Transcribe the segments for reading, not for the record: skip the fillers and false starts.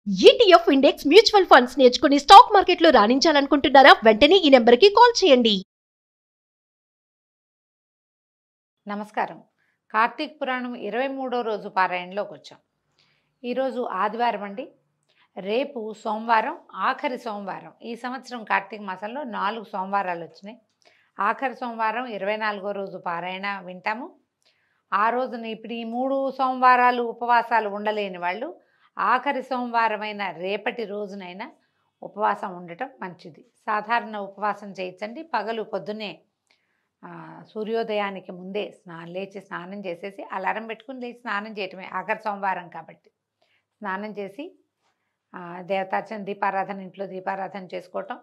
ETF index mutual funds నేర్చుకుని stock మార్కెట్లో రాణించాలనుకుంటున్నారా? వెంటనే ఈ నెంబర్కి కాల్ చేయండి. నమస్కారం. కార్తీక పురాణం 23వ రోజు పారాయణలోకి వచ్చాం. ఈరోజు ఆదివారం అండి. రేపు సోమవారం, ఆఖరి సోమవారం. ఈ సంవత్సరం కార్తీక మాసంలో 4 సోమవారాలు వచ్చినాయి. ఆఖరి సోమవారం 24వ రోజు పారాయణ వింటాము. ఆ రోజున ఇప్పుడు ఈ 3 సోమవారాలు ఉపవాసాలు ఉండలేని వాళ్ళు ఆఖరి సోమవారమైన రేపటి రోజునైనా ఉపవాసం ఉండటం మంచిది. సాధారణ ఉపవాసం చేయించండి. పగలు పొద్దున్నే సూర్యోదయానికి ముందే లేచి స్నానం చేసేసి అలారం పెట్టుకుని లేచి స్నానం చేయటమే. ఆఖరి సోమవారం కాబట్టి స్నానం చేసి దేవతార్చన, దీపారాధన, ఇంట్లో దీపారాధన చేసుకోవటం.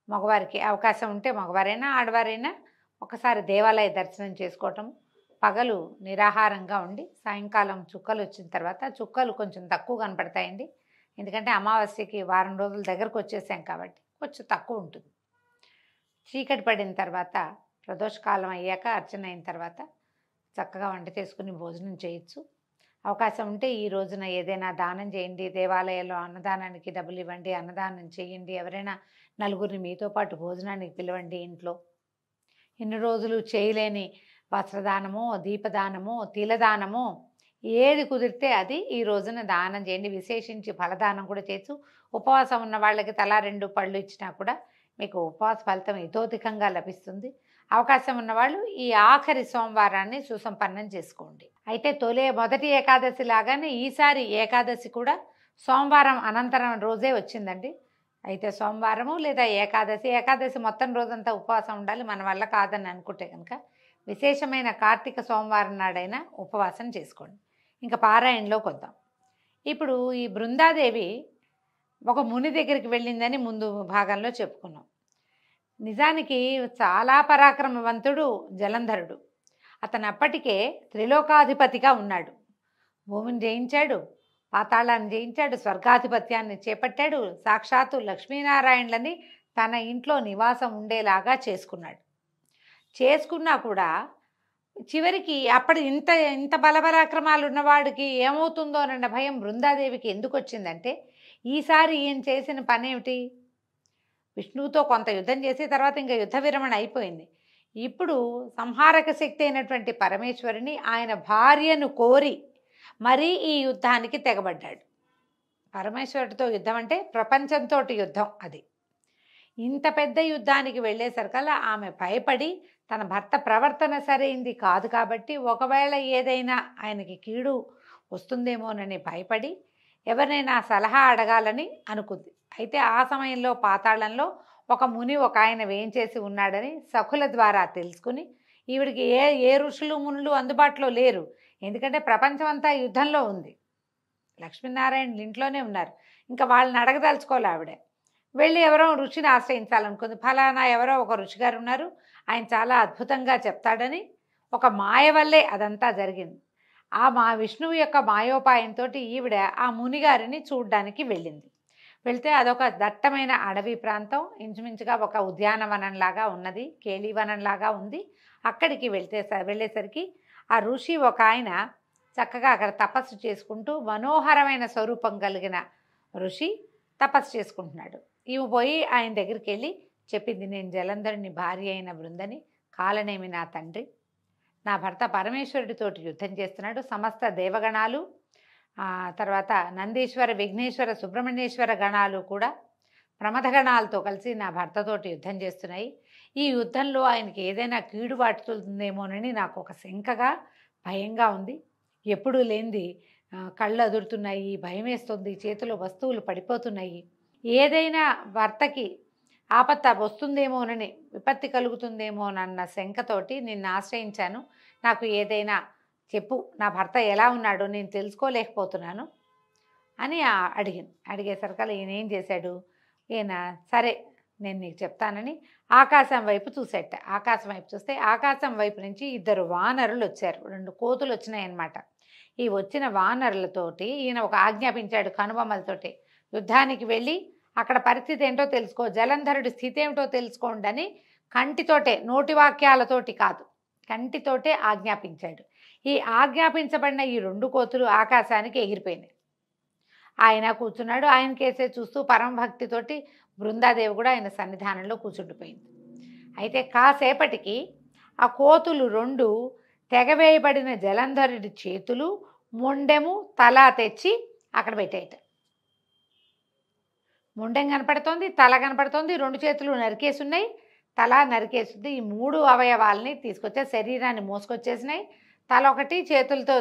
మగవారికి అవకాశం ఉంటే మగవారైనా ఆడవారైనా ఒకసారి దేవాలయ దర్శనం చేసుకోవటం. పగలు నిరాహారంగా ఉండి సాయంకాలం చుక్కలు వచ్చిన తర్వాత, చుక్కలు కొంచెం తక్కువ కనపడతాయండి, ఎందుకంటే అమావాస్యకి వారం రోజుల దగ్గరకు వచ్చేసాం కాబట్టి కొంచెం తక్కువ ఉంటుంది. చీకటి పడిన తర్వాత ప్రదోషకాలం అయ్యాక అర్చన అయిన తర్వాత చక్కగా వంట చేసుకుని భోజనం చేయొచ్చు. అవకాశం ఉంటే ఈ రోజున ఏదైనా దానం చేయండి. దేవాలయంలో అన్నదానానికి డబ్బులు ఇవ్వండి, అన్నదానం చేయండి. ఎవరైనా నలుగురిని మీతో పాటు భోజనానికి పిలవండి. ఇంట్లో ఇన్ని రోజులు చేయలేని వస్త్రదానమో, దీపదానమో, తిలదానమో ఏది కుదిరితే అది ఈ రోజున దానం చేయండి. విశేషించి ఫలదానం కూడా చేయొచ్చు. ఉపవాసం ఉన్న వాళ్ళకి తలా 2 పళ్ళు ఇచ్చినా కూడా మీకు ఉపవాస ఫలితం ఇతోధికంగా లభిస్తుంది. అవకాశం ఉన్నవాళ్ళు ఈ ఆఖరి సోమవారాన్ని సుసంపన్నం చేసుకోండి. అయితే మొదటి ఏకాదశి లాగానే ఈసారి ఏకాదశి కూడా సోమవారం అనంతరం రోజే వచ్చిందండి. అయితే సోమవారము లేదా ఏకాదశి మొత్తం రోజంతా ఉపవాసం ఉండాలి, మన వల్ల కాదని అనుకుంటే కనుక విశేషమైన కార్తీక సోమవారం నాడైనా ఉపవాసం చేసుకోండి. ఇంకా పారాయణలోకి వద్దాం. ఇప్పుడు ఈ బృందాదేవి ఒక ముని దగ్గరికి వెళ్ళిందని ముందు భాగంలో చెప్పుకున్నాం. నిజానికి చాలా పరాక్రమవంతుడు జలంధరుడు. అతను అప్పటికే త్రిలోకాధిపతిగా ఉన్నాడు. భూమిని జయించాడు, పాతాళాన్ని జయించాడు, స్వర్గాధిపత్యాన్ని చేపట్టాడు. సాక్షాత్తు లక్ష్మీనారాయణలని తన ఇంట్లో నివాసం ఉండేలాగా చేసుకున్నా కూడా చివరికి అప్పుడు ఇంత బలపరాక్రమాలు ఉన్నవాడికి ఏమవుతుందోనన్న భయం బృందాదేవికి ఎందుకు వచ్చిందంటే, ఈసారి ఈయన చేసిన పనేమిటి? విష్ణువుతో కొంత యుద్ధం చేసి తర్వాత ఇంకా యుద్ధ విరమణ అయిపోయింది. ఇప్పుడు సంహారక శక్తి అయినటువంటి పరమేశ్వరిని ఆయన భార్యను కోరి మరీ ఈ యుద్ధానికి తెగబడ్డాడు. పరమేశ్వరుడితో యుద్ధం అంటే ప్రపంచంతో యుద్ధం. అది ఇంత పెద్ద యుద్ధానికి వెళ్ళేసరికల్లా ఆమె భయపడి తన భర్త ప్రవర్తన సరైంది కాదు కాబట్టి ఒకవేళ ఏదైనా ఆయనకి కీడు వస్తుందేమోనని భయపడి ఎవరినైనా సలహా అడగాలని అనుకుంది. అయితే ఆ సమయంలో పాతాళంలో ఒక ముని ఒక ఆయన వేయించేసి ఉన్నాడని సఖుల ద్వారా తెలుసుకుని, ఈవిడికి ఏ ఋషులు మునులు అందుబాటులో లేరు, ఎందుకంటే ప్రపంచం అంతా యుద్ధంలో ఉంది, లక్ష్మీనారాయణ ఇంట్లోనే ఉన్నారు, ఇంకా వాళ్ళని అడగదలుచుకోవాలి. ఆవిడ వెళ్ళి ఎవరో ఋషిని ఆశ్రయించాలనుకుంది. ఫలానా ఎవరో ఒక ఋషి గారు ఉన్నారు, ఆయన చాలా అద్భుతంగా చెప్తాడని ఒక మాయ వల్లే అదంతా జరిగింది. ఆ విష్ణువు యొక్క మాయోపాయంతో ఈవిడ ఆ మునిగారిని చూడ్డానికి వెళ్ళింది. వెళ్తే అదొక దట్టమైన అడవి ప్రాంతం, ఇంచుమించుగా ఒక ఉద్యానవనంలాగా ఉన్నది, కేళీవనంలాగా ఉంది. అక్కడికి వెళ్ళేసరికి ఆ ఋషి ఒక ఆయన చక్కగా అక్కడ తపస్సు చేసుకుంటూ, మనోహరమైన స్వరూపం కలిగిన ఋషి తపస్సు చేసుకుంటున్నాడు. ఈమె పోయి ఆయన దగ్గరికి వెళ్ళి చెప్పింది, నేను జలంధరుని భార్య అయిన బృందని, కాలనేమి నా తండ్రి, నా భర్త పరమేశ్వరుడితోటి యుద్ధం చేస్తున్నాడు, సమస్త దేవగణాలు, తర్వాత నందీశ్వర, విఘ్నేశ్వర, సుబ్రహ్మణ్యేశ్వర గణాలు కూడా ప్రమథగణాలతో కలిసి నా భర్తతోటి యుద్ధం చేస్తున్నాయి. ఈ యుద్ధంలో ఆయనకి ఏదైనా కీడు పడుతుందేమోనని నాకు ఒక శంకగా, భయంగా ఉంది. ఎప్పుడూ లేనిది కళ్ళు అదురుతున్నాయి, భయం వేస్తుంది, చేతిలో వస్తువులు పడిపోతున్నాయి. ఏదైనా భర్తకి ఆపత్త వస్తుందేమోనని, విపత్తి కలుగుతుందేమోనన్న శంకతోటి నిన్ను ఆశ్రయించాను. నాకు ఏదైనా చెప్పు, నా భర్త ఎలా ఉన్నాడో నేను తెలుసుకోలేకపోతున్నాను అని అడిగేసరికల్లా ఈయన ఏం చేశాడు, ఈయన సరే నేను నీకు చెప్తానని ఆకాశం వైపు చూసేట. ఆకాశం వైపు చూస్తే ఆకాశం వైపు నుంచి 2 వానరులు వచ్చారు, 2 కోతులు వచ్చినాయన్నమాట. ఈ వచ్చిన వానరులతోటి ఈయన ఒక ఆజ్ఞాపించాడు కనుబొమ్మలతోటి, యుద్ధానికి వెళ్ళి అక్కడ పరిస్థితి ఏంటో తెలుసుకో, జలంధరుడి స్థితి ఏమిటో తెలుసుకోండి అని కంటితోటే, నోటి వాక్యాలతోటి కాదు, కంటితోటే ఆజ్ఞాపించాడు. ఈ ఆజ్ఞాపించబడిన ఈ 2 కోతులు ఆకాశానికి ఎగిరిపోయినాయి. ఆయన కూర్చున్నాడు. ఆయన కేసే చూస్తూ పరమభక్తితోటి బృందాదేవి కూడా ఆయన సన్నిధానంలో కూర్చుండిపోయింది. అయితే కాసేపటికి ఆ కోతులు 2 తెగవేయబడిన జలంధరుడి చేతులు, మొండెము, తల తెచ్చి అక్కడ పెట్టేయట. మొండెం కనపడుతోంది, తల కనపడుతోంది, 2 చేతులు నరికేసున్నాయి, తల నరికేస్తుంది. ఈ 3 అవయవాల్ని తీసుకొచ్చే శరీరాన్ని మోసుకొచ్చేసినాయి. తల ఒకటి, చేతులతో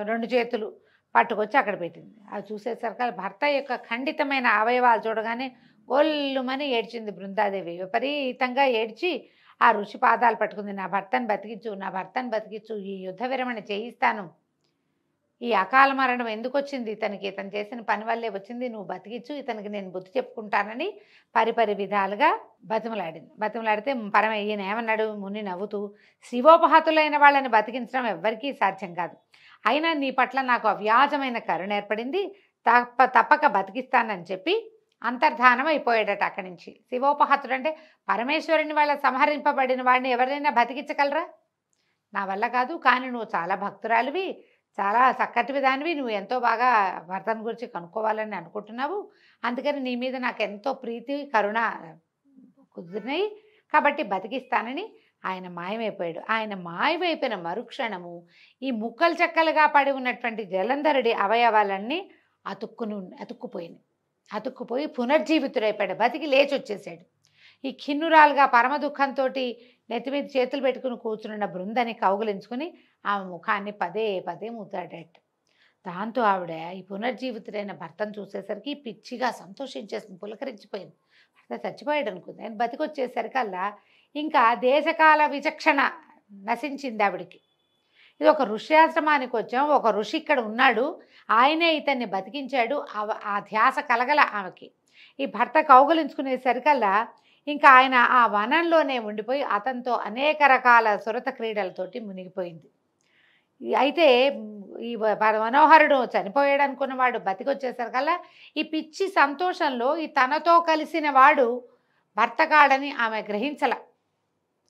2 చేతులు పట్టుకొచ్చి అక్కడ పెట్టింది. అది చూసేసరికి భర్త యొక్క ఖండితమైన అవయవాలు చూడగానే గొల్లుమని ఏడ్చింది బృందాదేవి. విపరీతంగా ఏడ్చి ఆ ఋషి పాదాలు పట్టుకుంది. నా భర్తను బతికించు, నా భర్తను బతికించు, ఈ యుద్ధ విరమణ చేయిస్తాను, ఈ అకాల మరణం ఎందుకు వచ్చింది ఇతనికి, ఇతను చేసిన పని వల్లే వచ్చింది, నువ్వు బతికించు, ఇతనికి నేను బుద్ధి చెప్పుకుంటానని పరిపరి విధాలుగా బతిమలాడింది. బతిమలాడితే ఈయన ఏమన్నాడు, ముని నవ్వుతూ, శివోపహతులైన వాళ్ళని బతికించడం ఎవ్వరికీ సాధ్యం కాదు, అయినా నీ పట్ల నాకు అవ్యాజమైన కరుణ ఏర్పడింది, తప్పక బతికిస్తానని చెప్పి అంతర్ధానం అయిపోయాడట అక్కడి నుంచి. శివోపహతుడు అంటే పరమేశ్వరుని వాళ్ళ సంహరింపబడిన వాడిని ఎవరైనా బతికించగలరా? నా వల్ల కాదు, కానీ నువ్వు చాలా భక్తురాలివి, చాలా చక్కటి దానివి, నువ్వు ఎంతో బాగా భర్తను గురించి కనుక్కోవాలని అనుకుంటున్నావు, అందుకని నీ మీద నాకు ఎంతో ప్రీతి కరుణ కుదిరినాయి, కాబట్టి బతికిస్తానని ఆయన మాయమైపోయాడు. ఆయన మాయమైపోయిన మరుక్షణము ఈ ముక్కలు చెక్కలుగా పడి ఉన్నటువంటి జలంధరుడి అవయవాలన్నీ అతుక్కుపోయి పునర్జీవితుడైపోయాడు, బతికి లేచి వచ్చేసాడు. ఈ ఖిన్నురాలుగా పరమ దుఃఖంతో నెత్తి మీద చేతులు పెట్టుకుని కూర్చున్న బృందని కౌగులించుకుని ఆమె ముఖాన్ని పదే పదే ముద్దాడట. దాంతో ఆవిడ ఈ పునర్జీవితుడైన భర్తను చూసేసరికి పిచ్చిగా సంతోషించేసింది, పులకరించిపోయింది. భర్త చచ్చిపోయాడు అనుకుంది. ఆయన బతికొచ్చేసరికల్లా ఇంకా దేశకాల విచక్షణ నశించింది ఆవిడికి. ఇది ఒక ఋష్యాశ్రమానికి వచ్చాం, ఒక ఋషి ఇక్కడ ఉన్నాడు, ఆయనే ఇతన్ని బతికించాడు, ఆ ధ్యాస కలగల ఆమెకి. ఈ భర్త కౌగులించుకునేసరికల్లా ఇంకా ఆయన ఆ వనంలోనే ఉండిపోయి అతనితో అనేక రకాల సురత క్రీడలతోటి మునిగిపోయింది. అయితే ఈ మనోహరుడు చనిపోయాడు అనుకున్నవాడు బతికొచ్చేసరికల్లా ఈ పిచ్చి సంతోషంలో ఈ తనతో కలిసిన వాడు భర్త కాడని ఆమె గ్రహించల.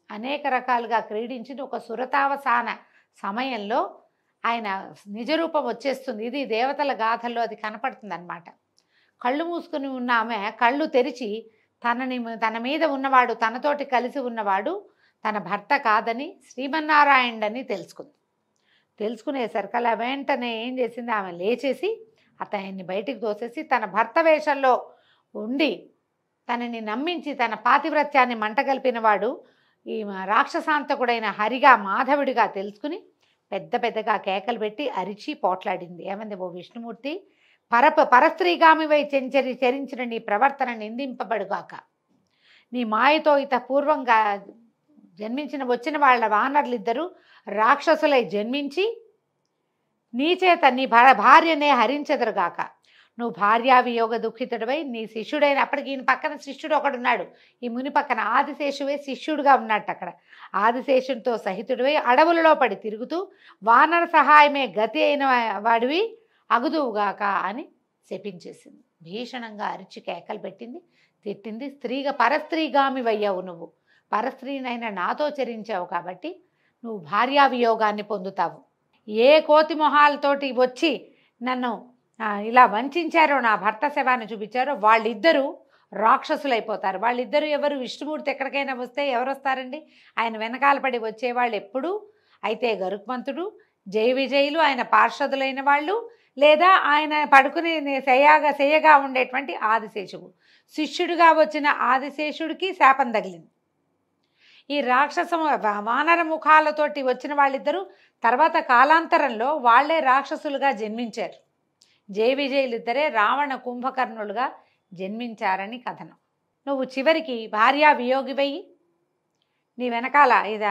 అనేక రకాలుగా క్రీడించిన ఒక సురతావసాన సమయంలో ఆయన నిజరూపం వచ్చేస్తుంది. ఇది దేవతల గాథల్లో అది కనపడుతుంది అన్నమాట. కళ్ళు మూసుకుని ఉన్న ఆమె కళ్ళు తెరిచి తన మీద ఉన్నవాడు, తనతోటి కలిసి ఉన్నవాడు తన భర్త కాదని, శ్రీమన్నారాయణుడని తెలుసుకునేసరికల్లా వెంటనే ఏం చేసింది, ఆమె లేచేసి అతన్ని బయటికి తోసేసి తన భర్త వేషంలో ఉండి తనని నమ్మించి తన పాతివ్రత్యాన్ని మంటగలిపినవాడు ఈ రాక్షసాంతకుడైన హరిగా మాధవుడిగా తెలుసుకుని పెద్దగా కేకలు పెట్టి అరిచి పోట్లాడింది. ఏమంది, ఓ విష్ణుమూర్తి, పరస్త్రీగామివై చరించిన నీ ప్రవర్తన నిందింపబడుగాక, నీ మాయతో పూర్వంగా వచ్చిన వాళ్ళ వానరులిద్దరూ రాక్షసులై జన్మించి నీ చేత నీ భార్యనే హరించెదరుగాక. నువ్వు భార్యావియోగ దుఃఖితుడివై నీ శిష్యుడైన, అప్పటికి ఈయన పక్కన శిష్యుడు ఒకడున్నాడు, ఈ ముని పక్కన ఆదిశేషువే శిష్యుడుగా ఉన్నట్టు అక్కడ, ఆదిశేషునితో సహితుడివై అడవులలో పడి తిరుగుతూ వానర సహాయమే గతి అయిన వాడివి అగుదువుగాక అని శపించేసింది. భీషణంగా అరిచి కేకలు పెట్టింది, తిట్టింది. పరస్త్రీగామివయ్యావు, నువ్వు పరస్త్రీనైనా నాతో చరించావు కాబట్టి నువ్వు భార్యావియోగాన్ని పొందుతావు. ఏ కోతి మొహాలతోటి వచ్చి నన్ను ఇలా వంచారో, నా భర్త శవాన్ని చూపించారో వాళ్ళిద్దరూ రాక్షసులైపోతారు. వాళ్ళిద్దరూ ఎవరు? విష్ణుమూర్తి ఎక్కడికైనా వస్తే ఎవరు వస్తారండి? ఆయన వెనకాల పడి వచ్చేవాళ్ళు ఎప్పుడు అయితే గరుత్మంతుడు, జయ విజయులు ఆయన పార్షదులైన వాళ్ళు, లేదా ఆయన పడుకుని శయ్యగా ఉండేటువంటి ఆదిశేషుడు. శిష్యుడిగా వచ్చిన ఆదిశేషుడికి శాపం తగిలింది. ఈ వానర ముఖాలతోటి వచ్చిన వాళ్ళిద్దరూ తర్వాత కాలాంతరంలో వాళ్లే రాక్షసులుగా జన్మించారు. జయ విజయులిద్దరే రావణ కుంభకర్ణులుగా జన్మించారని కథనం. నువ్వు చివరికి భార్యా వియోగివయ్యి నీ వెనకాల ఇది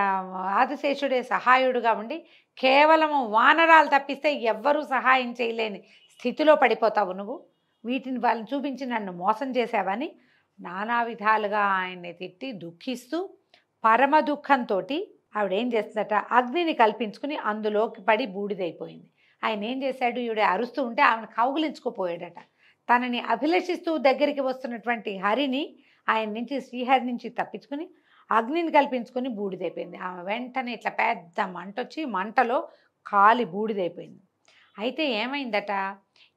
ఆదిశేషుడే సహాయుడుగా ఉండి కేవలము వానరాలు తప్పిస్తే ఎవ్వరూ సహాయం చేయలేని స్థితిలో పడిపోతావు. నువ్వు వీటిని వాళ్ళని చూపించి నన్ను మోసం చేశావని నానా విధాలుగా ఆయన్ని తిట్టి దుఃఖిస్తూ పరమ దుఃఖంతో ఆవిడేం చేస్తుందట, అగ్నిని కల్పించుకుని అందులోకి పడి బూడిదైపోయింది. ఆయన ఏం చేశాడు, ఈవిడ అరుస్తూ ఉంటే ఆమెను కౌగులించుకుపోయాడట. తనని అభిలషిస్తూ దగ్గరికి వస్తున్నటువంటి హరిని ఆయన నుంచి, శ్రీహరి నుంచి తప్పించుకుని అగ్నిని కల్పించుకొని బూడిదైపోయింది. ఆమె వెంటనే ఇట్లా పెద్ద మంట వచ్చి మంటలో కాలి బూడిదైపోయింది. అయితే ఏమైందట,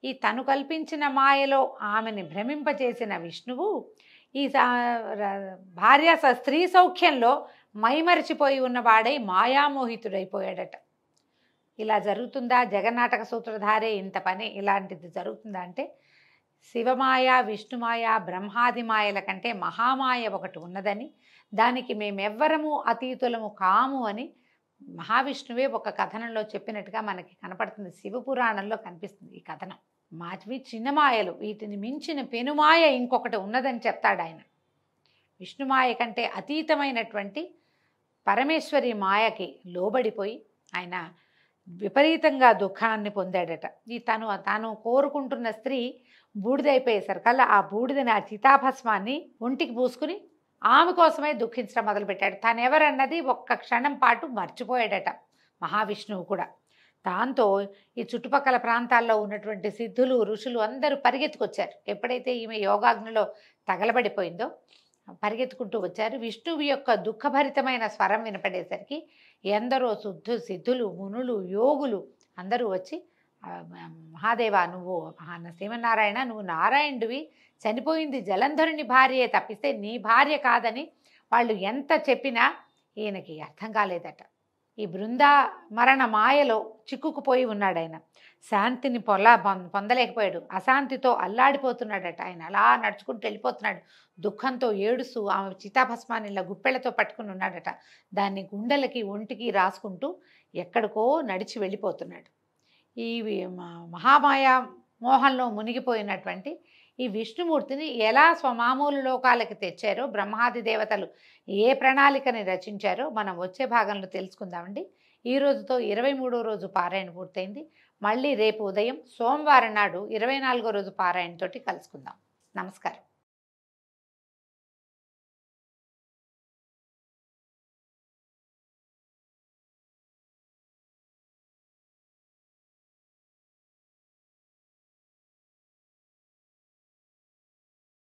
ఈ ఈ తను కల్పించిన మాయలో ఆమెని భ్రమింపచేసిన విష్ణువు ఈ భార్య స్త్రీ సౌఖ్యంలో మైమరిచిపోయి ఉన్నవాడై మాయామోహితుడైపోయాడట. ఇలా జరుగుతుందా? జగన్నాటక సూత్రధారే ఇంత పని ఇలాంటిది జరుగుతుందా అంటే, శివమాయ, విష్ణుమాయ, బ్రహ్మాది మాయల కంటే మహామాయ ఒకటి ఉన్నదని, దానికి మేమెవ్వరము అతీతులము కాము అని మహావిష్ణువే ఒక కథనంలో చెప్పినట్టుగా మనకి కనపడుతుంది. శివపురాణంలో కనిపిస్తుంది ఈ కథనం. మావి చిన్న మాయలు, వీటిని మించిన పెనుమాయ ఇంకొకటి ఉన్నదని చెప్తాడు ఆయన. విష్ణుమాయ కంటే అతీతమైనటువంటి పరమేశ్వరి మాయకి లోబడిపోయి ఆయన విపరీతంగా దుఃఖాన్ని పొందాడట. ఈ తాను కోరుకుంటున్న స్త్రీ బూడిదైపోయేసరికల్లా ఆ బూడిదని, ఆ చితాభస్మాన్ని ఒంటికి పూసుకుని ఆమె కోసమే దుఃఖించడం మొదలుపెట్టాడు. తాను ఎవరన్నది ఒక్క క్షణం పాటు మర్చిపోయాడట మహావిష్ణువు కూడా. దాంతో ఈ చుట్టుపక్కల ప్రాంతాల్లో ఉన్నటువంటి సిద్ధులు, ఋషులు అందరూ పరిగెత్తుకొచ్చారు. ఎప్పుడైతే ఈమె యోగాగ్నిలో తగలబడిపోయిందో పరిగెత్తుకుంటూ వచ్చారు. విష్ణువు యొక్క దుఃఖభరితమైన స్వరం వినపడేసరికి ఎందరో సిద్ధులు, మునులు, యోగులు అందరూ వచ్చి, మహాదేవా, నువ్వు శ్రీమన్నారాయణ, నువ్వు నారాయణుడివి, చనిపోయింది జలంధరుని భార్యే తప్పిస్తే నీ భార్య కాదని వాళ్ళు ఎంత చెప్పినా ఈయనకి అర్థం కాలేదట. ఈ బృందా మరణ మాయలో చిక్కుకుపోయి ఉన్నాడు ఆయన. శాంతిని పొందలేకపోయాడు. అశాంతితో అల్లాడిపోతున్నాడట ఆయన. అలా నడుచుకుంటూ వెళ్ళిపోతున్నాడు. దుఃఖంతో ఏడుస్తూ ఆమె చితాభస్మాన్ని ఇలా గుప్పెళ్లతో పట్టుకుని ఉన్నాడట. దాన్ని గుండెలకి, ఒంటికి రాసుకుంటూ ఎక్కడికో నడిచి వెళ్ళిపోతున్నాడు. ఈ మహామాయ మోహంలో మునిగిపోయినటువంటి ఈ విష్ణుమూర్తిని ఎలా స్వమామూలు లోకాలకి తెచ్చారో, బ్రహ్మాది దేవతలు ఏ ప్రణాళికని రచించారో మనం వచ్చే భాగంలో తెలుసుకుందామండి. ఈ రోజుతో 23వ రోజు పారాయణ పూర్తయింది. మళ్ళీ రేపు ఉదయం సోమవారం నాడు 24వ రోజు పారాయణతోటి కలుసుకుందాం. నమస్కారం.